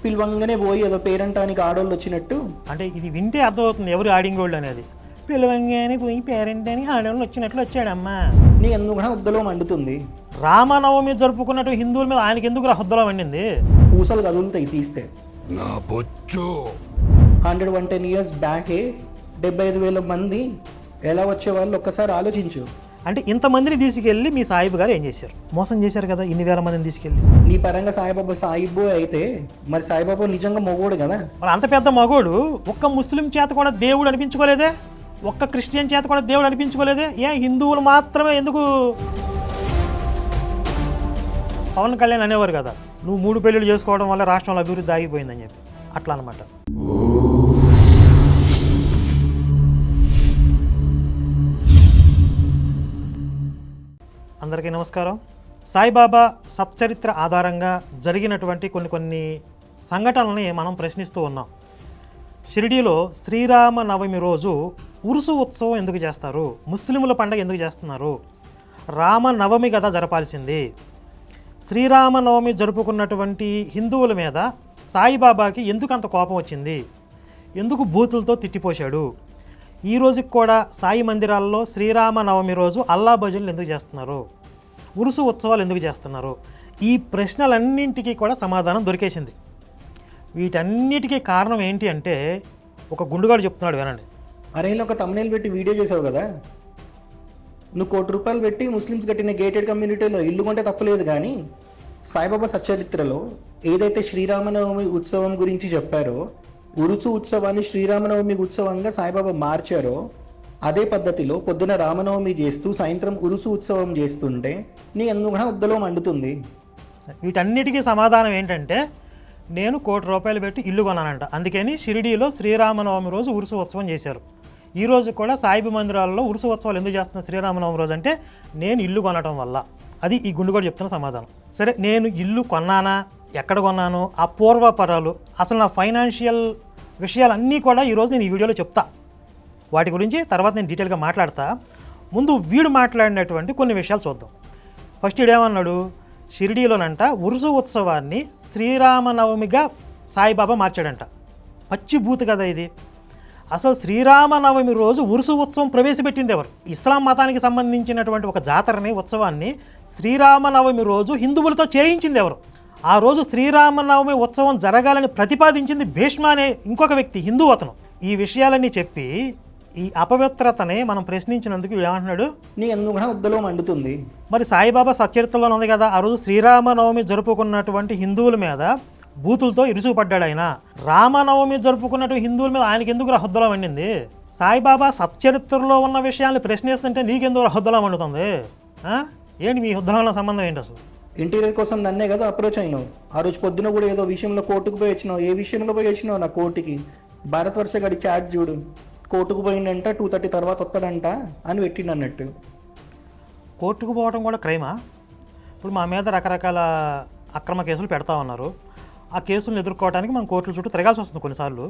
పిలవంగానే పోయి ఏదో పేరంటానికి ఆడోళ్ళు వచ్చినట్టు. అంటే ఇది వింటే అర్థమవుతుంది ఎవరు ఆడింగోళ్ళు అనేది. పిలవంగానే పోయి పేరెంట్ అని ఆడవాళ్ళు వచ్చినట్లు వచ్చాడమ్మా. నీ ఎందుకు కూడా ఉద్దలో మండుతుంది. రామనవమి జరుపుకున్నట్టు హిందువుల మీద ఆయనకి ఎందుకు హుద్దలో మండింది? పూసలు కదులుతాయి తీస్తే. నా బొచ్చు 110 years బ్యాకే 75,000 మంది ఎలా వచ్చేవాళ్ళు ఒక్కసారి ఆలోచించు. అంటే ఇంతమందిని తీసుకెళ్ళి మీ సాయిబు గారు ఏం చేశారు? మోసం చేశారు కదా ఇన్ని వేల మందిని తీసుకెళ్ళి. నీ పరంగా సాయిబాబా సాయిబు అయితే మరి సాయిబాబా నిజంగా మొగోడు కదా. మరి అంత పెద్ద మగోడు ఒక్క ముస్లిం చేత కూడా దేవుడు అనిపించుకోలేదే, ఒక్క క్రిస్టియన్ చేత కూడా దేవుడు అనిపించుకోలేదే. హిందువులు మాత్రమే ఎందుకు? పవన్ కళ్యాణ్ అనేవారు కదా, నువ్వు 3 పెళ్ళిళ్ళు చేసుకోవడం వల్ల రాష్ట్రంలో అభివృద్ధి ఆగిపోయిందని చెప్పి. అట్లా అనమాట. అందరికీ నమస్కారం. సాయిబాబా సచ్చరిత్ర ఆధారంగా జరిగినటువంటి కొన్ని సంఘటనల్ని మనం ప్రశ్నిస్తూ ఉన్నాం. షిరిడీలో శ్రీరామ నవమి రోజు ఉరుసు ఉత్సవం ఎందుకు చేస్తారు? ముస్లిముల పండుగ ఎందుకు చేస్తున్నారు? రామనవమి కదా జరపాల్సింది. శ్రీరామనవమి జరుపుకున్నటువంటి హిందువుల మీద సాయిబాబాకి ఎందుకు అంత కోపం వచ్చింది? ఎందుకు బూతులతో తిట్టిపోశాడు? ఈ రోజుకి కూడా సాయి మందిరాల్లో శ్రీరామనవమి రోజు అల్లా భజనలు ఎందుకు చేస్తున్నారు? ఉరుసు ఉత్సవాలు ఎందుకు చేస్తున్నారు? ఈ ప్రశ్నలన్నింటికీ కూడా సమాధానం దొరికేసింది. వీటన్నిటికీ కారణం ఏంటి అంటే ఒక గుండుగాడు చెప్తున్నాడు, వినండి. అరే ఒక తమ్నేల్ పెట్టి వీడియో చేసావు కదా, నువ్వు ₹1 కోటి పెట్టి ముస్లిమ్స్ కట్టిన గేటెడ్ కమ్యూనిటీలో ఇల్లు కొంటే తప్పలేదు. కానీ సాయిబాబా సచ్చరిత్రలో ఏదైతే శ్రీరామనవమి ఉత్సవం గురించి చెప్పారో, ఉరుసు ఉత్సవాన్ని శ్రీరామనవమి ఉత్సవంగా సాయిబాబా మార్చారో, అదే పద్ధతిలో పొద్దున రామనవమి చేస్తూ సాయంత్రం ఉరుసు ఉత్సవం చేస్తుంటే నీ ఎందుకు కూడా ఉద్దలో మండుతుంది. వీటన్నిటికీ సమాధానం ఏంటంటే నేను ₹1 కోటి పెట్టి ఇల్లు కొన్నానంట, అందుకని షిరిడీలో శ్రీరామనవమి రోజు ఉరుసు ఉత్సవం చేశారు. ఈ రోజు కూడా సాయిబు మందిరాల్లో ఉరుసు ఉత్సవాలు ఎందుకు చేస్తున్నా శ్రీరామనవమి రోజు అంటే నేను ఇల్లు కొనటం వల్ల. అది ఈ గుండుగోడు చెప్తున్న సమాధానం. సరే, నేను ఇల్లు కొన్నానా, ఎక్కడ కొన్నాను, ఆ పూర్వపరాలు, అసలు నా ఫైనాన్షియల్ విషయాలన్నీ కూడా ఈరోజు నేను ఈ వీడియోలో చెప్తా. వాటి గురించి తర్వాత నేను డీటెయిల్గా మాట్లాడతా. ముందు వీడు మాట్లాడినటువంటి కొన్ని విషయాలు చూద్దాం. ఫస్ట్ వీడేమన్నాడు, షిరిడీలోనంట ఉరుసు ఉత్సవాన్ని శ్రీరామనవమిగా సాయిబాబా మార్చాడంట. పచ్చిబూత్ కదా ఇది. అసలు శ్రీరామనవమి రోజు ఉరుసు ఉత్సవం ప్రవేశపెట్టింది ఎవరు? ఇస్లాం మతానికి సంబంధించినటువంటి ఒక జాతరని, ఉత్సవాన్ని శ్రీరామనవమి రోజు హిందువులతో చేయించింది ఎవరు? ఆ రోజు శ్రీరామనవమి ఉత్సవం జరగాలని ప్రతిపాదించింది భీష్మ అనే ఇంకొక వ్యక్తి, హిందూ అతను. ఈ విషయాలన్నీ చెప్పి ఈ అపవిత్రతని మనం ప్రశ్నించినందుకు ఏమంటున్నాడు, నీ ఎందుకు కూడా ఉద్దలో మండుతుంది. మరి సాయిబాబా సచ్చరిత్రలో ఉంది కదా, ఆ రోజు శ్రీరామనవమి జరుపుకున్నటువంటి హిందువుల మీద బూతులతో ఇరుసుపడ్డాడు ఆయన. రామనవమి జరుపుకున్నట్టు హిందువుల మీద ఆయనకి ఎందుకు హుద్దలో మండింది? సాయిబాబా సచ్చరిత్రలో ఉన్న విషయాన్ని ప్రశ్నిస్తుంటే నీకెందుకు హుద్దలో మండుతుంది? ఏంటి మీ హుద్దలో సంబంధం ఏంటి అసలు? ఇంటీరియర్ కోసం నన్నే కదా అప్రోచ్ అయినావు. ఆ రోజు పొద్దున కూడా ఏదో విషయంలో కోర్టుకు పోయి వచ్చినావు. ఏ విషయంలో పోయి వచ్చినావు? నా కోర్టుకి భారత్ వర్ష గడి చాట్ చూడు, కోర్టుకు పోయిందంట, 2:30 తర్వాత వస్తాడంట అని పెట్టిండు అన్నట్టు. కోర్టుకు పోవడం కూడా క్రైమా? ఇప్పుడు మా మీద రకరకాల అక్రమ కేసులు పెడతా ఉన్నారు. ఆ కేసులను ఎదుర్కోవడానికి మనం కోర్టుల చుట్టూ తిరగాల్సి వస్తుంది కొన్నిసార్లు.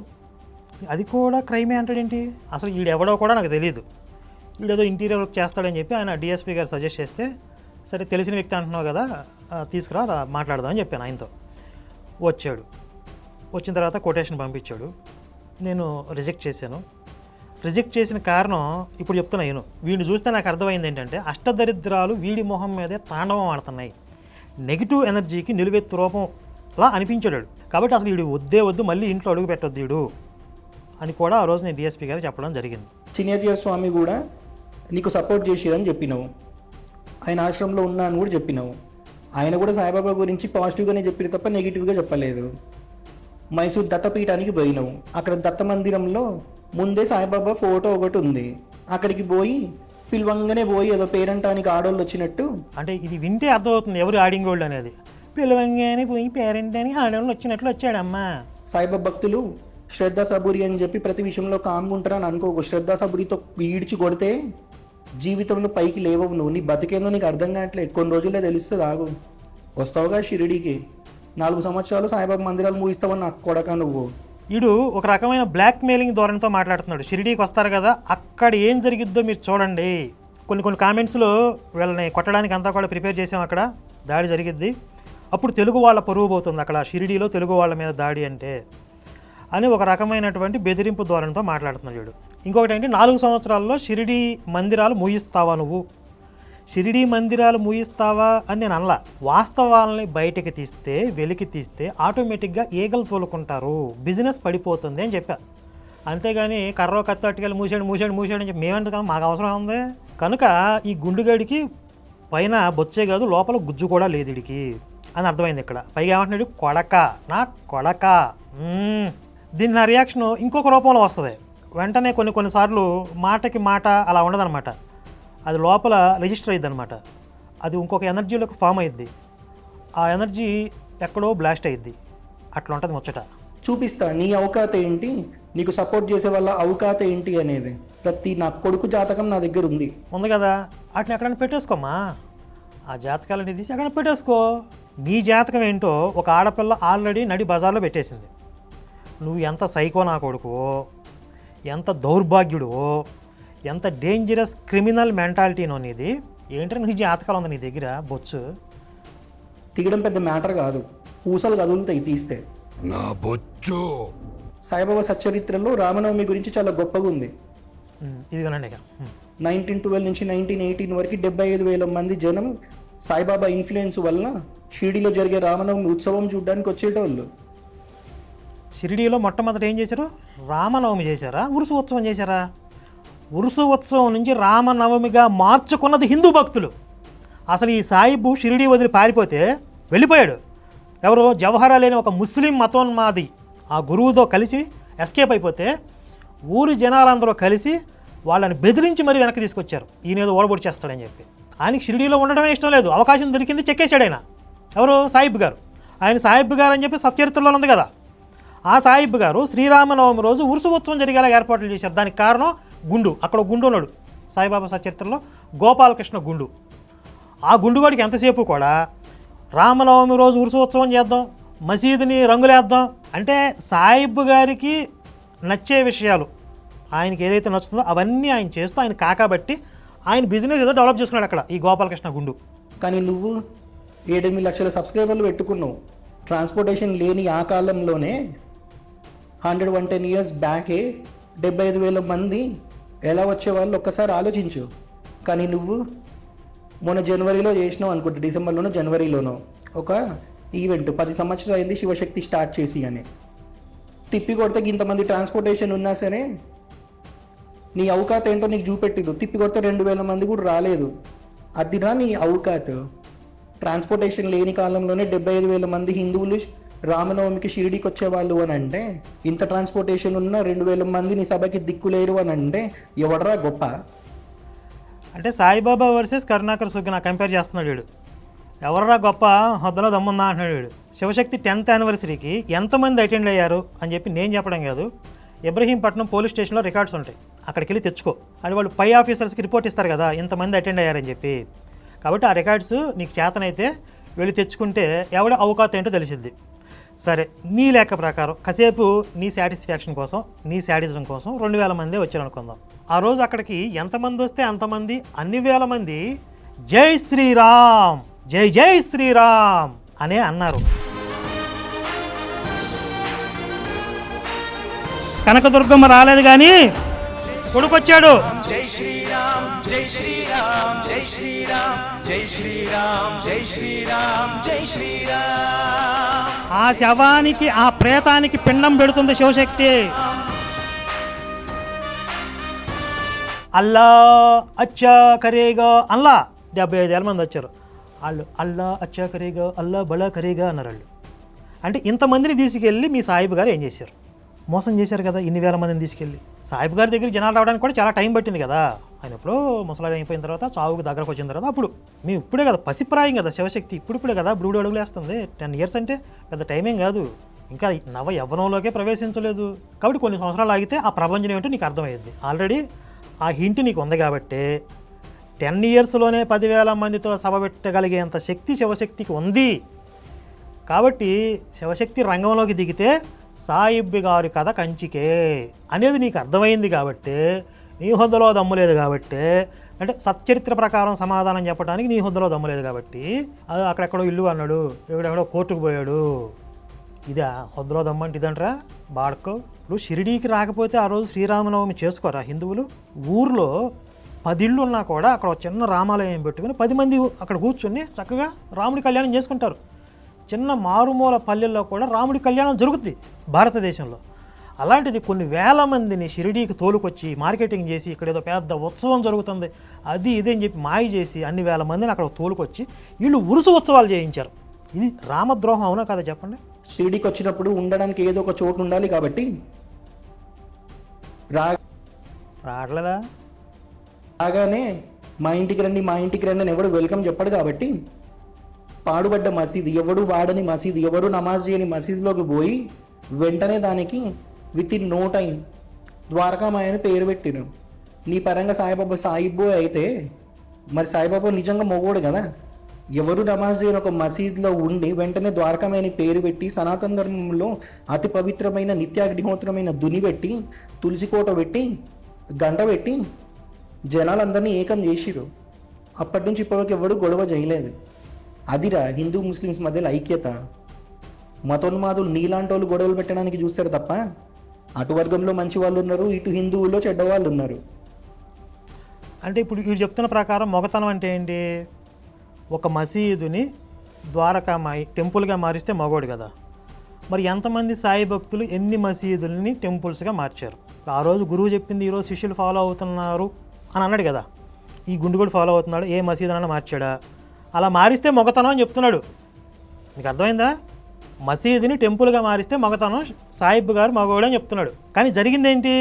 అది కూడా క్రైమే అంటాడేంటి? అసలు వీడెవడో కూడా నాకు తెలియదు. వీడేదో ఇంటీరియర్ వర్క్ చేస్తాడని చెప్పి ఆయన డిఎస్పీ గారు సజెస్ట్ చేస్తే, సరే తెలిసిన వ్యక్తి అంటున్నావు కదా, తీసుకురా మాట్లాడదామని చెప్పాను ఆయనతో. వచ్చాడు. వచ్చిన తర్వాత కొటేషన్ పంపించాడు. నేను రిజెక్ట్ చేశాను. రిజెక్ట్ చేసిన కారణం ఇప్పుడు చెప్తున్నా. నేను వీడిని చూస్తే నాకు అర్థమైంది ఏంటంటే, అష్టదరిద్రాలు వీడి మొహం మీదే తాండవం ఆడుతున్నాయి. నెగిటివ్ ఎనర్జీకి నిలువెత్తు రూపంలా అనిపించాడు. కాబట్టి అసలు వీడు వద్దు, మళ్ళీ ఇంట్లో అడుగు పెట్టొద్దు వీడు అని కూడా ఆ రోజు నేను డిఎస్పీ గారు చెప్పడం జరిగింది. చిన్నజీవ స్వామి కూడా నీకు సపోర్ట్ చేసిరని చెప్పినావు. ఆయన ఆశ్రమంలో ఉన్నా అని కూడా చెప్పినావు. ఆయన కూడా సాయిబాబా గురించి పాజిటివ్గానే చెప్పిన తప్ప నెగిటివ్గా చెప్పలేదు. మైసూర్ దత్తపీఠానికి పోయినావు. అక్కడ దత్త మందిరంలో ముందే సాయిబాబా ఫోటో ఒకటి ఉంది. అక్కడికి పోయి పిలవంగానే పోయి ఏదో పేరంటానికి ఆడోళ్ళు వచ్చినట్టు. అంటే ఇది వింటే అర్థమవుతుంది ఎవరు ఆడింగోళ్ళు అనేది. పిలవంగానే పోయి పేరెంట్ అని ఆడవాళ్ళు వచ్చినట్లు వచ్చాడమ్మా. సాయిబాబా భక్తులు శ్రద్ధ సబూరి అని చెప్పి ప్రతి విషయంలో కామ్గా ఉంటారని అనుకోకు. శ్రద్ధ సబూరితో ఈడ్చి కొడితే జీవితంలో పైకి లేవవు నువ్వు. నీ బతికేందో నీకు అర్థం కావట్లేదు. కొన్ని రోజుల్లో తెలుస్తుంది, ఆగు. వస్తావుగా షిరిడీకి, 4 సంవత్సరాలు సాయిబాబా మందిరాలు ముగిస్తావని నాకు కొడక నువ్వు. వీడు ఒక రకమైన బ్లాక్ మెయిలింగ్ ధోరణితో మాట్లాడుతున్నాడు. షిరిడీకి వస్తారు కదా, అక్కడ ఏం జరిగిద్దో మీరు చూడండి. కొన్ని కామెంట్స్లో వీళ్ళని కొట్టడానికి అంతా కూడా ప్రిపేర్ చేసాం. అక్కడ దాడి జరిగిద్ది, అప్పుడు తెలుగు వాళ్ళ పరువు పోతుంది అక్కడ షిరిడీలో తెలుగు వాళ్ళ మీద దాడి అంటే అని ఒక రకమైనటువంటి బెదిరింపు ధోరణితో మాట్లాడుతున్నాడు వీడు. ఇంకొకటి ఏంటి, 4 సంవత్సరాల్లో షిరిడీ మందిరాలు మూయిస్తావా నువ్వు, షిరిడీ మందిరాలు మూయిస్తావా అని నేను అనలా. వాస్తవాలని బయటకి తీస్తే, వెలికి తీస్తే ఆటోమేటిక్గా ఈగలు తోలుకుంటారు, బిజినెస్ పడిపోతుంది అని చెప్పా. అంతేగాని కర్రో కత్తి అట్టుకెళ్ళి మూసాడు అని చెప్పి మేమంటే మాకు అవసరం ఉంది. కనుక ఈ గుండుగడికి పైన బొచ్చే కాదు, లోపల గుజ్జు కూడా లేదు వీడికి అని అర్థమైంది ఇక్కడ. పైగా ఏమంటున్నాడు, కొడక నా కొడక. దీని నా రియాక్షన్ ఇంకొక రూపంలో వస్తుంది. వెంటనే కొన్నిసార్లు మాటకి మాట అలా ఉండదన్నమాట, అది లోపల రిజిస్టర్ అయ్యిద్ది అనమాట. అది ఇంకొక ఎనర్జీలోకి ఫామ్ అయ్యిద్ది, ఆ ఎనర్జీ ఎక్కడో బ్లాస్ట్ అయ్యిద్ది. అట్లా ఉంటుంది ముచ్చట. చూపిస్తా నీ అవకాత ఏంటి, నీకు సపోర్ట్ చేసే వాళ్ళ అవకాత ఏంటి అనేది. ప్రతి నా కొడుకు జాతకం నా దగ్గర ఉంది కదా, వాటిని ఎక్కడైనా పెట్టేసుకోమ్మా. ఆ జాతకాలని తీసి ఎక్కడ పెట్టేసుకో. నీ జాతకం ఏంటో ఒక ఆడపిల్ల ఆల్రెడీ నడి బజార్లో పెట్టేసింది. నువ్వు ఎంత సైకో నా కొడుకువో, ఎంత దౌర్భాగ్యుడువో, ఎంత డేంజరస్ క్రిమినల్ మెంటాలిటీనో నీది. ఏంటంటే నీ జాతకాలు ఉంది నీ దగ్గర బొచ్చు. తీయడం పెద్ద మ్యాటర్ కాదు, పూసలు కదులుతాయి తీస్తే. నా బొచ్చు సాయిబాబా సచ్చరిత్రలో రామనవమి గురించి చాలా గొప్పగా ఉంది. ఇది వినండి. 1912 నుంచి 1918 వరకు 75,000 మంది జనం సాయిబాబా ఇన్ఫ్లుయెన్స్ వలన షిరిడీలో జరిగే రామనవమి ఉత్సవం చూడడానికి వచ్చేటోళ్ళు. షిరిడీలో మొట్టమొదట ఏం చేశారు, రామనవమి చేశారా, ఉరుసు ఉత్సవం చేశారా? ఉరుసు ఉత్సవం నుంచి రామనవమిగా మార్చుకున్నది హిందూ భక్తులు. అసలు ఈ సాయిబు షిరిడీ వదిలి పారిపోతే వెళ్ళిపోయాడు. ఎవరు, జవహర్లాల్ అనే ఒక ముస్లిం మతోన్మాది ఆ గురువుతో కలిసి ఎస్కేప్ అయిపోతే ఊరి జనాలందరూ కలిసి వాళ్ళని బెదిరించి మరీ వెనక్కి తీసుకొచ్చారు, ఈయనేదో ఓడబొడి చేస్తాడని చెప్పి. ఆయనకి షిరిడీలో ఉండడమే ఇష్టం లేదు, అవకాశం దొరికింది చెక్కేశాడు ఆయన. ఎవరు, సాయిబ్ గారు. ఆయన సాయిబ్ గారు అని చెప్పి సత్చరిత్రలో ఉంది కదా. ఆ సాయిబ్ గారు శ్రీరామనవమి రోజు ఉరుసు ఉత్సవం జరిగేలా ఏర్పాట్లు చేశారు. దానికి కారణం గుండు. అక్కడ గుండు ఉన్నాడు సాయిబాబా సచరిత్రలో, గోపాలకృష్ణ గుండు. ఆ గుండుగోడికి ఎంతసేపు కూడా రామనవమి రోజు ఉరుసు ఉత్సవం చేద్దాం, మసీదుని రంగులేద్దాం అంటే సాయిబ్ గారికి నచ్చే విషయాలు, ఆయనకి ఏదైతే నచ్చుతుందో అవన్నీ ఆయన చేస్తూ ఆయన కాకబట్టి ఆయన బిజినెస్ ఏదో డెవలప్ చేసుకున్నాడు అక్కడ ఈ గోపాలకృష్ణ గుండు. కానీ నువ్వు 7-8 లక్షల సబ్స్క్రైబర్లు పెట్టుకున్నావు. ట్రాన్స్పోర్టేషన్ లేని ఆ కాలంలోనే 110 ఇయర్స్ బ్యాకే 75,000 మంది ఎలా వచ్చేవాళ్ళు ఒక్కసారి ఆలోచించు. కానీ నువ్వు మొన్న జనవరిలో చేసినావు అనుకుంటా, డిసెంబర్లోనో జనవరిలోనో ఒక ఈవెంట్, 10 సంవత్సరాలు అయింది శివశక్తి స్టార్ట్ చేసి అని. తిప్పి కొడితే ఇంతమంది ట్రాన్స్పోర్టేషన్ ఉన్నా సరే నీ అవకాత ఏంటో నీకు చూపెట్టిరు. తిప్పి కొడితే 2,000 మంది కూడా రాలేదు. అదిరా నీ అవకాత. ట్రాన్స్పోర్టేషన్ లేని కాలంలోనే 75,000 మంది హిందువులు రామనవమికి షిరిడీకి వచ్చేవాళ్ళు అని అంటే, ఇంత ట్రాన్స్పోర్టేషన్ ఉన్న 2,000 మంది నీ సభకి దిక్కులేరు అని అంటే ఎవడరా గొప్ప? అంటే సాయిబాబా వర్సెస్ కరుణాకర్ సుగ్న కంపేర్ చేస్తున్నాడు వీడు. ఎవరరా గొప్ప, హొద్దలో దమ్ముందా అంటున్నాడు వీడు. శివశక్తి 10th యానివర్సరీకి ఎంతమంది అటెండ్ అయ్యారు అని చెప్పి నేను చెప్పడం కాదు, ఇబ్రహీంపట్నం పోలీస్ స్టేషన్లో రికార్డ్స్ ఉంటాయి, అక్కడికి వెళ్ళి తెచ్చుకో. అని వాళ్ళు పై ఆఫీసర్స్కి రిపోర్ట్ ఇస్తారు కదా ఇంతమంది అటెండ్ అయ్యారని చెప్పి. కాబట్టి ఆ రికార్డ్స్ నీకు చేతనైతే వెళ్ళి తెచ్చుకుంటే ఎవడ అవకాశం ఏంటో తెలిసిద్ది. సరే, నీ లెక్క ప్రకారం కాసేపు నీ సాటిస్ఫాక్షన్ కోసం, నీ శాడిజం కోసం 2,000 మంది వచ్చారు అనుకుందాం. ఆ రోజు అక్కడికి ఎంతమంది వస్తే అంతమంది, అన్ని వేల మంది జై శ్రీరామ్, జై జై శ్రీరామ్ అనే అన్నారు. కనకదుర్గమ్మ రాలేదు కానీ కొడుకొచ్చాడు. జై శ్రీరామ్ జై శ్రీరామ్ జై శ్రీరామ్ జై శ్రీరామ్ జై శ్రీరామ్ జై శ్రీరామ్. ఆ శవానికి, ఆ ప్రేతానికి పిండం పెడుతుంది శివశక్తి. అల్లా అచ్చా కరేగా అల్లా 75,000 మంది వచ్చారు. వాళ్ళు అల్లా అచ్చా కరేగా, అల్లా బలా కరేగా అన్నారు వాళ్ళు. అంటే ఇంతమందిని తీసుకెళ్ళి మీ సాయిబు గారు ఏం చేశారు, మోసం చేశారు కదా. ఇన్ని వేల మందిని తీసుకెళ్ళి సాయిబు గారి దగ్గర జనాలు రావడానికి కూడా చాలా టైం పట్టింది కదా. ఆయన ఎప్పుడో ముసలాడు అయిపోయిన తర్వాత, చావుకు దగ్గరకు వచ్చిన తర్వాత, అప్పుడు మేము ఇప్పుడే కదా పసిప్రాయం కదా శివశక్తి, ఇప్పుడే కదా బ్రూడు అడుగులు వేస్తుంది. 10 years అంటే పెద్ద టైమేం కాదు, ఇంకా నవ యవ్వనంలోకే ప్రవేశించలేదు. కాబట్టి కొన్ని సంవత్సరాలు ఆగితే ఆ ప్రపంచం ఏమిటో నీకు అర్థమయ్యేది. ఆల్రెడీ ఆ హింట్ నీకు ఉంది కాబట్టి 10 yearsలోనే 10,000 మందితో సభ పెట్టగలిగేంత శక్తి శివశక్తికి ఉంది. కాబట్టి శివశక్తి రంగంలోకి దిగితే సాయిబ్ గారి కథ కంచికే అనేది నీకు అర్థమైంది కాబట్టి, నీ హొద్దలో దమ్ము లేదు కాబట్టి అంటే సచ్చరిత్ర ప్రకారం సమాధానం చెప్పడానికి నీ హుద్దలో దమ్మలేదు కాబట్టి అది అక్కడెక్కడో ఇల్లు అన్నాడు, ఎక్కడెక్కడో కోర్టుకు పోయాడు. ఇదా హుద్దలో దమ్మంటే ఇదంటరా బాడకో. ఇప్పుడు షిరిడీకి రాకపోతే ఆ రోజు శ్రీరామనవమి చేసుకోరా హిందువులు? ఊర్లో 10 ఇళ్ళు ఉన్నా కూడా అక్కడ ఒక చిన్న రామాలయం పెట్టుకుని 10 మంది అక్కడ కూర్చొని చక్కగా రాముడి కళ్యాణం చేసుకుంటారు. చిన్న మారుమూల పల్లెల్లో కూడా రాముడి కళ్యాణం జరుగుతుంది భారతదేశంలో. అలాంటిది కొన్ని వేల మందిని షిరిడీకి తోలుకొచ్చి మార్కెటింగ్ చేసి ఇక్కడ ఏదో పెద్ద ఉత్సవం జరుగుతుంది అది ఇదే అని చెప్పి మాయ చేసి అన్ని వేల మందిని అక్కడ తోలుకొచ్చి వీళ్ళు ఉరుసు ఉత్సవాలు చేయించారు. ఇది రామద్రోహం అవునా కదా చెప్పండి? షిరిడీకి వచ్చినప్పుడు ఉండడానికి ఏదో ఒక చోటు ఉండాలి కాబట్టి రాగానే మా ఇంటికి రండి అని ఎవడు వెల్కమ్ చెప్పడు కాబట్టి పాడుబడ్డ మసీదు, ఎవడు వాడని మసీదు, ఎవరు నమాజ్ చేయని మసీదులోకి పోయి వెంటనే దానికి with in no time Dwarakamayi అని పేరు పెట్టిను. నీ పరంగా సాయిబాబా సాయిబో అయితే మరి సాయిబాబా నిజంగా మొగోడు కదా. ఎవరు నమాజ్ చేయని ఒక మసీదులో ఉండి వెంటనే ద్వారకామాయని పేరు పెట్టి సనాతన ధర్మంలో అతి పవిత్రమైన నిత్యాగ్నిహోత్రమైన దుని పెట్టి తులసి కోట పెట్టి గంట పెట్టి జనాలందరినీ ఏకం చేసిరు. అప్పటి నుంచి ఇప్పటివరకు ఎవడు గొడవ చేయలేదు. అదిరా హిందూ ముస్లిమ్స్ మధ్యలో ఐక్యత. మతోన్మాదులు నీలాంటి వాళ్ళు గొడవలు పెట్టడానికి చూస్తారు తప్ప అటు వర్గంలో మంచి వాళ్ళు ఉన్నారు, ఇటు హిందువుల్లో చెడ్డవాళ్ళు ఉన్నారు. అంటే ఇప్పుడు వీడు చెప్తున్న ప్రకారం మొగతనం అంటే ఏంటి? ఒక మసీదుని ద్వారకామాయి టెంపుల్గా మారిస్తే మగోడు కదా. మరి ఎంతమంది సాయి భక్తులు ఎన్ని మసీదుల్ని టెంపుల్స్గా మార్చారు? ఆ రోజు గురువు చెప్పింది ఈరోజు శిష్యులు ఫాలో అవుతున్నారు అని అన్నాడు కదా. ఈ గుండు కూడా ఫాలో అవుతున్నాడు, ఏ మసీదు అన్నా మార్చాడా? అలా మారిస్తే మొగతనం అని చెప్తున్నాడు. నీకు అర్థమైందా? మసీదుని టెంపుల్గా మారిస్తే మొగతనం, సాయిబ్ గారు మగోడు అని చెప్తున్నాడు. కానీ జరిగిందేంటి?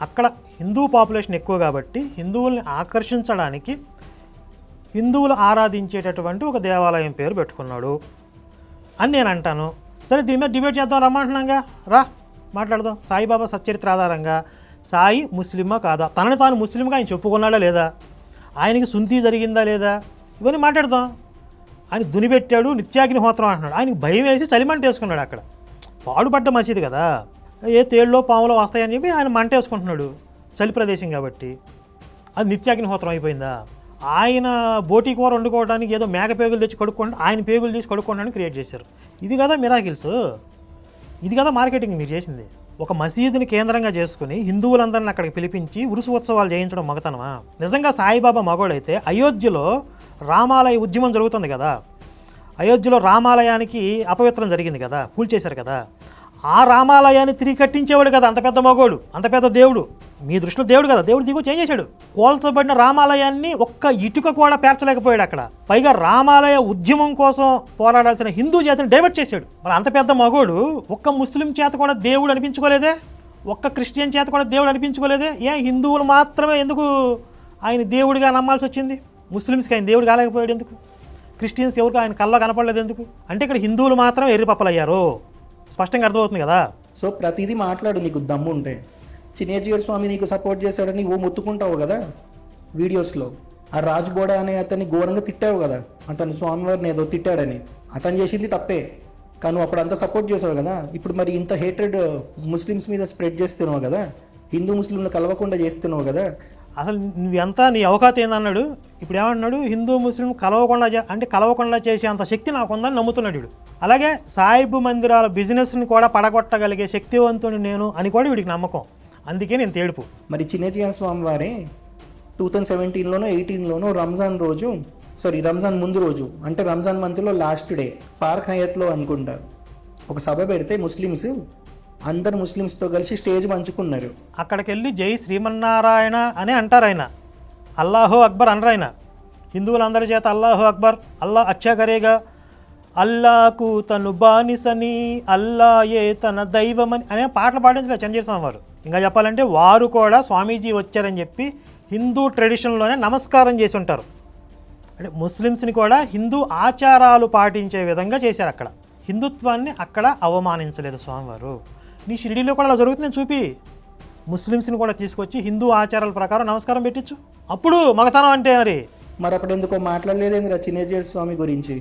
అక్కడ హిందూ పాపులేషన్ ఎక్కువ కాబట్టి హిందువుల్ని ఆకర్షించడానికి హిందువులు ఆరాధించేటటువంటి ఒక దేవాలయం పేరు పెట్టుకున్నాడు అని నేను అంటాను. సరే దీని మీద డిబేట్ చేద్దాం రమ్మంటున్నాగా, రా మాట్లాడదాం. సాయిబాబా సచ్చరిత్ర ఆధారంగా సాయి ముస్లిమా కాదా, తనని తాను ముస్లింగా ఆయన చెప్పుకున్నాడా లేదా, ఆయనకి సుంతి జరిగిందా లేదా, ఇవన్నీ మాట్లాడదాం. ఆయన దునిపెట్టాడు, నిత్యాగ్నిహోత్రం అంటున్నాడు. ఆయనకి భయం వేసి చలిమంట వేసుకున్నాడు. అక్కడ పాడుపడ్డ మసీదు కదా, ఏ తేళ్ళలో పాములో వస్తాయని చెప్పి ఆయన మంట వేసుకుంటున్నాడు, చలి ప్రదేశం కాబట్టి. అది నిత్యాగ్నిహోత్రం అయిపోయిందా? ఆయన బోటీ కూర వండుకోవడానికి ఏదో మేక పేగులు తెచ్చి కడుక్కోండి, ఆయన పేగులు తీసి కడుక్కోండి క్రియేట్ చేశారు. ఇది కదా మిరాకిల్స్, ఇది కదా మార్కెటింగ్ మీరు చేసింది. ఒక మసీదుని కేంద్రంగా చేసుకుని హిందువులందరిని అక్కడికి పిలిపించి ఉరుసు ఉత్సవాలు చేయించడం మగతనమా? నిజంగా సాయిబాబా మగోడైతే అయోధ్యలో రామాలయ ఉద్యమం జరుగుతుంది కదా, అయోధ్యలో రామాలయానికి అపవిత్రం జరిగింది కదా, కూల్చేశారు కదా, ఆ రామాలయాన్ని తిరిగి కట్టించేవాడు కదా అంత పెద్ద మగోడు, అంత పెద్ద దేవుడు. మీ దృష్టిలో దేవుడు కదా, దేవుడు దిగు చేంజ్ చేశాడు. కోల్చబడిన రామాలయాన్ని ఒక్క ఇటుక కూడా పేర్చలేకపోయాడు అక్కడ. పైగా రామాలయ ఉద్యమం కోసం పోరాడాల్సిన హిందూ జాతిని డైవర్ట్ చేశాడు. మరి అంత పెద్ద మగోడు ఒక్క ముస్లిం చేత కూడా దేవుడు అనిపించుకోలేదే, ఒక్క క్రిస్టియన్ చేత కూడా దేవుడు అనిపించుకోలేదే. హిందువులు మాత్రమే ఎందుకు ఆయన దేవుడిగా నమ్మాల్సి వచ్చింది? ముస్లిమ్స్కి ఆయన దేవుడు కాలేకపోయాడు ఎందుకు? క్రిస్టియన్స్ ఎవరికి ఆయన కల్లో కనపడలేదు ఎందుకు? అంటే ఇక్కడ హిందువులు మాత్రం ఎర్రిపప్పలయ్యారు, స్పష్టంగా అర్థమవుతుంది కదా. సో ప్రతిదీ మాట్లాడు నీకు దమ్ము ఉంటే. చినేజీయర్ స్వామి నీకు సపోర్ట్ చేశాడని ఓ మొత్తుకుంటావు కదా వీడియోస్లో. ఆ రాజ్బోడా అనే అతన్ని ఘోరంగా తిట్టావు కదా, అతను స్వామివారిని ఏదో తిట్టాడని. అతను చేసింది తప్పే, కానీ అప్పుడు అంతా సపోర్ట్ చేసావు కదా. ఇప్పుడు మరి ఇంత హేట్రెడ్ ముస్లిమ్స్ మీద స్ప్రెడ్ చేస్తున్నావు కదా, హిందూ ముస్లింలు కలవకుండా చేస్తున్నావు కదా. అసలు నువ్వెంత నీ అవకాశం ఏందన్నాడు. ఇప్పుడు ఏమన్నాడు? హిందూ ముస్లిం కలవకుండా చేసే అంత శక్తి నాకుందని నమ్ముతున్నాడు వీడు. అలాగే సాయిబు మందిరాల బిజినెస్ని కూడా పడగొట్టగలిగే శక్తివంతుడు నేను అని కూడా వీడికి నమ్మకం. అందుకే నేను తేడుపు. మరి చిన్నజీయర్ స్వామి వారే 2017లోనో 18లోనో రంజాన్ ముందు రోజు, అంటే రంజాన్ మంత్లో లాస్ట్ డే పార్క్ హయత్లో అనుకుంటా ఒక సభ పెడితే ముస్లిమ్స్ అందరు ముస్లిమ్స్తో కలిసి స్టేజ్ పంచుకున్నారు. అక్కడికి వెళ్ళి జై శ్రీమన్నారాయణ అని అంటారు. ఆయన అల్లాహో అక్బర్ అనరు. ఆయన హిందువులందరి చేత అల్లాహో అక్బర్, అల్లా అచ్చా కరేగా, అల్లాకు తను బానిసని, అల్లాయే తన దైవమని అనే పాటలు పాటించలేదు చంద్రశేఖర స్వామి వారు. ఇంకా చెప్పాలంటే వారు కూడా స్వామీజీ వచ్చారని చెప్పి హిందూ ట్రెడిషన్లోనే నమస్కారం చేసి ఉంటారు. అంటే ముస్లిమ్స్ని కూడా హిందూ ఆచారాలు పాటించే విధంగా చేశారు. అక్కడ హిందుత్వాన్ని అక్కడ అవమానించలేదు స్వామివారు. నీ షిరిడీలో కూడా అలా జరుగుతుందని చూపి ముస్లిమ్స్ని కూడా తీసుకొచ్చి హిందూ ఆచారాల ప్రకారం నమస్కారం పెట్టించు. అప్పుడు మగతనం అంటే మరి అప్పుడు ఎందుకో మాట్లాడలేదేంద్రా చిన్నజీయర్ స్వామి గురించి?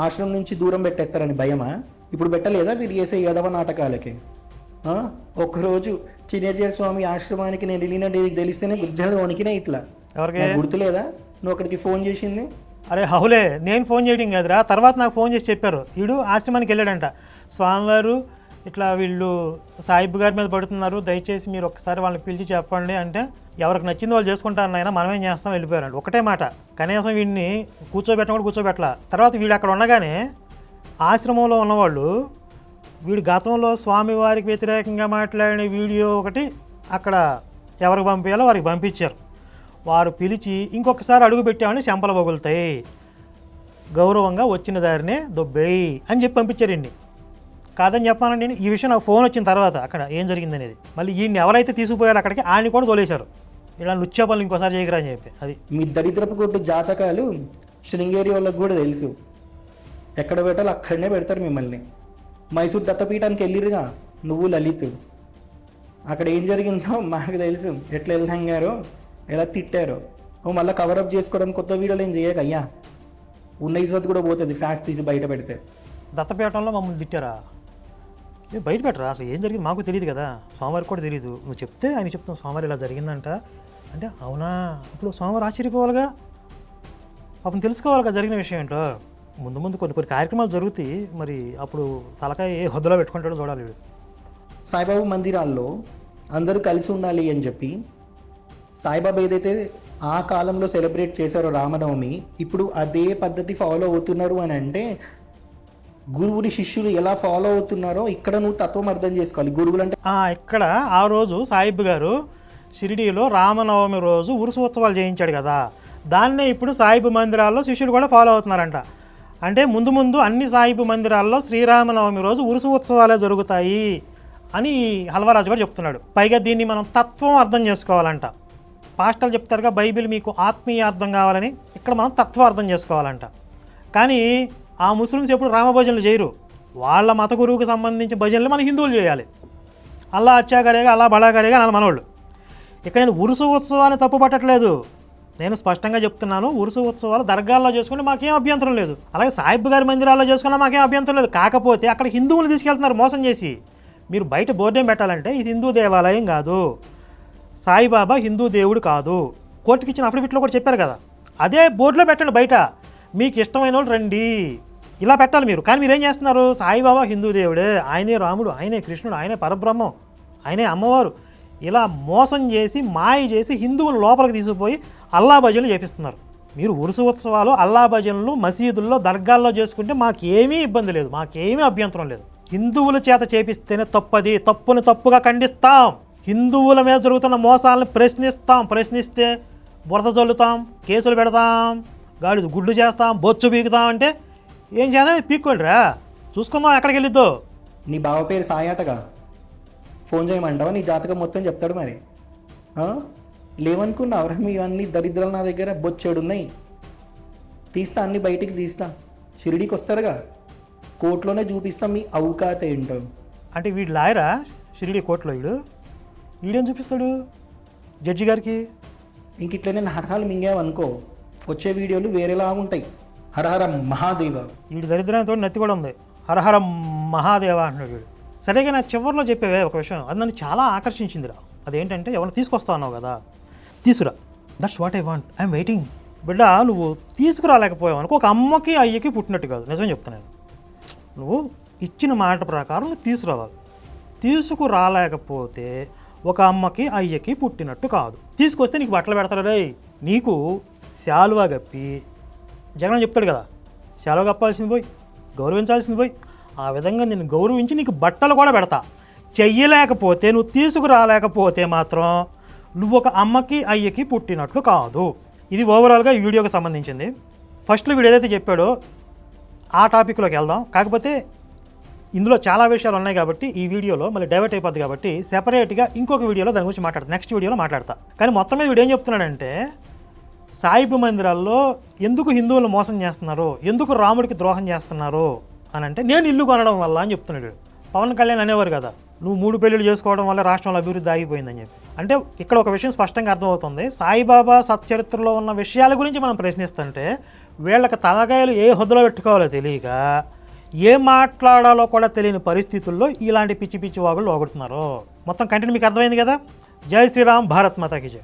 ఆశ్రమం నుంచి దూరం పెట్టేస్తారని భయమా? ఇప్పుడు పెట్టలేదా మీరు చేసే యదవ నాటకాలకి? ఆ? ఒక్కరోజు చిన్నజీర స్వామి ఆశ్రమానికి నేను వెళ్ళినట్టు నీకు తెలిస్తేనే గుజ్జలు వణికినా ఇట్లా. ఎవరికి? నాకు గుర్తులేదా నువ్వు అక్కడికి ఫోన్ చేసింది? అరే హౌలే, నేను ఫోన్ చేయడం కదరా, తర్వాత నాకు ఫోన్ చేసి చెప్పారు వీడు ఆశ్రమానికి వెళ్ళాడంట, స్వామివారు ఇట్లా వీళ్ళు సాయిబు గారి మీద పడుతున్నారు, దయచేసి మీరు ఒక్కసారి వాళ్ళని పిలిచి చెప్పండి అంటే, ఎవరికి నచ్చింది వాళ్ళు చేసుకుంటారు నాయన, మనం ఏం చేస్తాం వెళ్ళిపోయారంట. ఒకటే మాట, కనీసం వీడిని కూర్చోబెట్టడం కూడా కూర్చోబెట్టలా. తర్వాత వీడు అక్కడ ఉండగానే ఆశ్రమంలో ఉన్నవాళ్ళు వీడు గతంలో స్వామివారికి వ్యతిరేకంగా మాట్లాడిన వీడియో ఒకటి అక్కడ ఎవరికి పంపించాలో వారికి పంపించారు. వారు పిలిచి ఇంకొకసారి అడుగు పెట్టామని చెంపలు పగులుతాయి, గౌరవంగా వచ్చిన దారినే దొబ్బేయి అని చెప్పి పంపించారు. ఇన్ని కాదని చెప్పానండి నేను. ఈ విషయం నాకు ఫోన్ వచ్చిన తర్వాత అక్కడ ఏం జరిగిందనేది, మళ్ళీ ఈయన్ని ఎవరైతే తీసుకుపోయారో అక్కడికి ఆయన కూడా తోలేశారు, ఇలా నృత్య పనులు ఇంకోసారి చేయకరా అని చెప్పి. అది మీ దరిద్రపు కొట్టు జాతకాలు శృంగేరి వాళ్ళకి కూడా తెలుసు, ఎక్కడ పెట్టాలో అక్కడనే పెడతారు మిమ్మల్ని. మైసూర్ దత్తపీఠానికి వెళ్ళిరుగా నువ్వు లలిత్, అక్కడ ఏం జరిగిందో మాకు తెలుసు, ఎట్లా వెళ్తాంగారో ఎలా తిట్టారో. నువ్వు మళ్ళీ కవరప్ చేసుకోవడం కొత్త వీడియోలు ఏం చేయక అయ్యా, ఉన్న ఇజ్జత్ కూడా పోతుంది ఫ్యాక్ట్ తీసి బయట పెడితే. దత్తపీఠంలో మమ్మల్ని తిట్టారా? బయట పెట్టరా, అసలు ఏం జరిగింది మాకు తెలియదు కదా, స్వామివారికి కూడా తెలియదు. నువ్వు చెప్తే ఆయన చెప్తాం స్వామివారు ఇలా జరిగిందంట అంటే, అవునా ఇప్పుడు స్వామివారు ఆశ్చర్యపోవాలిగా, అప్పుడు తెలుసుకోవాలిగా జరిగిన విషయం ఏంటో. ముందు ముందు కొన్ని కార్యక్రమాలు జరుగుతాయి, మరి అప్పుడు తలకాయ ఏ హద్దులో పెట్టుకుంటాడో చూడాలి వీడు. సాయిబాబా మందిరాల్లో అందరూ కలిసి ఉండాలి అని చెప్పి సాయిబాబా ఏదైతే ఆ కాలంలో సెలబ్రేట్ చేశారో రామనవమి, ఇప్పుడు అదే పద్ధతి ఫాలో అవుతున్నారు అని అంటే, గురువుని శిష్యులు ఎలా ఫాలో అవుతున్నారో ఇక్కడ నువ్వు తత్వం అర్థం చేసుకోవాలి. గురువులు అంటే ఇక్కడ ఆ రోజు సాయిబ్ గారు షిరిడీలో రామనవమి రోజు ఉరుసు ఉత్సవాలు చేయించాడు కదా, దాన్నే ఇప్పుడు సాయిబు మందిరాల్లో శిష్యులు కూడా ఫాలో అవుతున్నారంట. అంటే ముందు ముందు అన్ని సాయిబు మందిరాల్లో శ్రీరామనవమి రోజు ఉరుసు ఉత్సవాలే జరుగుతాయి అని హల్వరాజు గారు చెప్తున్నాడు. పైగా దీన్ని మనం తత్వం అర్థం చేసుకోవాలంట. పాస్టర్లు చెప్తారుగా బైబిల్ మీకు ఆత్మీయ అర్థం కావాలని, ఇక్కడ మనం తత్వం అర్థం చేసుకోవాలంట. కానీ ఆ ముస్లిమ్స్ ఎప్పుడు రామ భజనలు చేయరు, వాళ్ళ మత గురువుకు సంబంధించిన భజనలు మన హిందువులు చేయాలి. అల్లా అచ్చా కరేగా అల్లా బడా కరేగా అనాలి మనోళ్ళు. ఇక్కడ నేను ఉరుసు ఉత్సవాన్ని తప్పు పట్టట్లేదు, నేను స్పష్టంగా చెప్తున్నాను, ఉరుసు ఉత్సవాలు దర్గాల్లో చేసుకుంటే మాకేం అభ్యంతరం లేదు, అలాగే సాయిబ్ గారి మందిరాల్లో చేసుకున్నా మాకేం అభ్యంతరం లేదు. కాకపోతే అక్కడ హిందువులు తీసుకెళ్తున్నారు మోసం చేసి. మీరు బయట బోర్డేం పెట్టాలంటే ఇది హిందూ దేవాలయం కాదు, సాయిబాబా హిందూ దేవుడు కాదు, కోర్టుకి ఇచ్చిన అఫిడవిట్లో కూడా చెప్పారు కదా, అదే బోర్డులో పెట్టండి. బయట మీకు ఇష్టమైన వాళ్ళు రండి ఇలా పెట్టాలి మీరు. కానీ మీరు ఏం చేస్తున్నారు, సాయిబాబా హిందూ దేవుడే, ఆయనే రాముడు, ఆయనే కృష్ణుడు, ఆయనే పరబ్రహ్మం, ఆయనే అమ్మవారు, ఇలా మోసం చేసి మాయ చేసి హిందువులు లోపలికి తీసుకుపోయి అల్లా భజనలు చేపిస్తున్నారు. మీరు ఉరుసు ఉత్సవాలు అల్లా భజనలు మసీదుల్లో దర్గాల్లో చేసుకుంటే మాకేమీ ఇబ్బంది లేదు, మాకేమీ అభ్యంతరం లేదు. హిందువుల చేత చేపిస్తేనే తప్పది, తప్పుని తప్పుగా ఖండిస్తాం. హిందువుల మీద జరుగుతున్న మోసాలను ప్రశ్నిస్తాం, ప్రశ్నిస్తే బురద చల్లుతాం, కేసులు పెడతాం, గాడిద గుడ్డు చేస్తాం, బొచ్చు పీకుతాం. అంటే ఏం చేద్దాం, పీక్కోండిరా, చూసుకుందాం ఎక్కడికి వెళ్ళిద్దో. నీ బావ పేరు సాయాటగా, ఫోన్ చేయమంటావా, నీ జాతకం మొత్తం చెప్తాడు మరి. లేవనుకున్నావురా మీ అన్ని దరిద్రాలు నా దగ్గర బొచ్చేడున్నాయి, తీస్తా అన్ని బయటికి తీస్తా. షిరిడీకి వస్తారుగా, కోర్టులోనే చూపిస్తాం మీ అవకాత ఏంటో. అంటే వీడు లాయరా షిరిడీ కోర్టులో, వీడేం చూపిస్తాడు జడ్జి గారికి? ఇంక ఇట్లనే నాటకాలు మింగావనుకో వచ్చే వీడియోలు వేరేలా ఉంటాయి. హరహర మహాదేవ. వీడి దరిద్రంతో నెత్తి కూడా ఉంది, హరహర మహాదేవ అంటున్నాడు వీడు. సరేగా నా చివరిలో చెప్పేవే ఒక విషయం, అది నన్ను చాలా ఆకర్షించిందిరా. అదేంటంటే ఎవరిని తీసుకొస్తా అన్నావు కదా, తీసుకురా, that's what I want, I'm waiting. బిడ్డ నువ్వు తీసుకురాలేకపోయావు అనుకో, ఒక అమ్మకి అయ్యకి పుట్టినట్టు కాదు, నిజం చెప్తున్నాను. నువ్వు ఇచ్చిన మాట ప్రకారం నువ్వు తీసుకురావాలి. తీసుకురాలేకపోతే ఒక అమ్మకి అయ్యకి పుట్టినట్టు కాదు. తీసుకొస్తే నీకు బట్టలు పెడతారు రే, నీకు శాలువా కప్పి, జగన్ చెప్తాడు కదా, శాలువా కప్పాల్సింది పోయి, గౌరవించాల్సింది పోయి, ఆ విధంగా నేను గౌరవించి నీకు బట్టలు కూడా పెడతా. చెయ్యలేకపోతే, నువ్వు తీసుకురాలేకపోతే మాత్రం నువ్వు ఒక అమ్మకి అయ్యకి పుట్టినట్లు కాదు. ఇది ఓవరాల్గా ఈ వీడియోకి సంబంధించింది. ఫస్ట్లో వీడు ఏదైతే చెప్పాడో ఆ టాపిక్లోకి వెళ్దాం. కాకపోతే ఇందులో చాలా విషయాలు ఉన్నాయి కాబట్టి ఈ వీడియోలో మళ్ళీ డైవర్ట్ అయిపోద్ది కాబట్టి సెపరేట్గా ఇంకొక వీడియోలో దాని గురించి మాట్లాడతా, నెక్స్ట్ వీడియోలో మాట్లాడతా. కానీ మొత్తం మీద వీడు ఏం చెప్తున్నాడంటే, సాయిబు మందిరాల్లో ఎందుకు హిందువులు మోసం చేస్తున్నారు, ఎందుకు రాముడికి ద్రోహం చేస్తున్నారు అని అంటే, నేను ఇల్లు కొనడం వల్ల అని చెప్తున్నాడు. పవన్ కళ్యాణ్ అనేవారు కదా, నువ్వు 3 పెళ్ళిళ్ళు చేసుకోవడం వల్ల రాష్ట్రంలో అభివృద్ధి ఆగిపోయిందని చెప్పి. అంటే ఇక్కడ ఒక విషయం స్పష్టంగా అర్థమవుతుంది, సాయిబాబా సచ్చరిత్రలో ఉన్న విషయాల గురించి మనం ప్రశ్నిస్తుంటే వీళ్ళకి తలకాయలు ఏ హద్దులో పెట్టుకోవాలో తెలియక ఏం మాట్లాడాలో కూడా తెలియని పరిస్థితుల్లో ఇలాంటి పిచ్చి పిచ్చి వాగులు వాగుతున్నారు. మొత్తం కంటెంట్ మీకు అర్థమైంది కదా. జై శ్రీరామ్, భారత్ మాతాకి జై.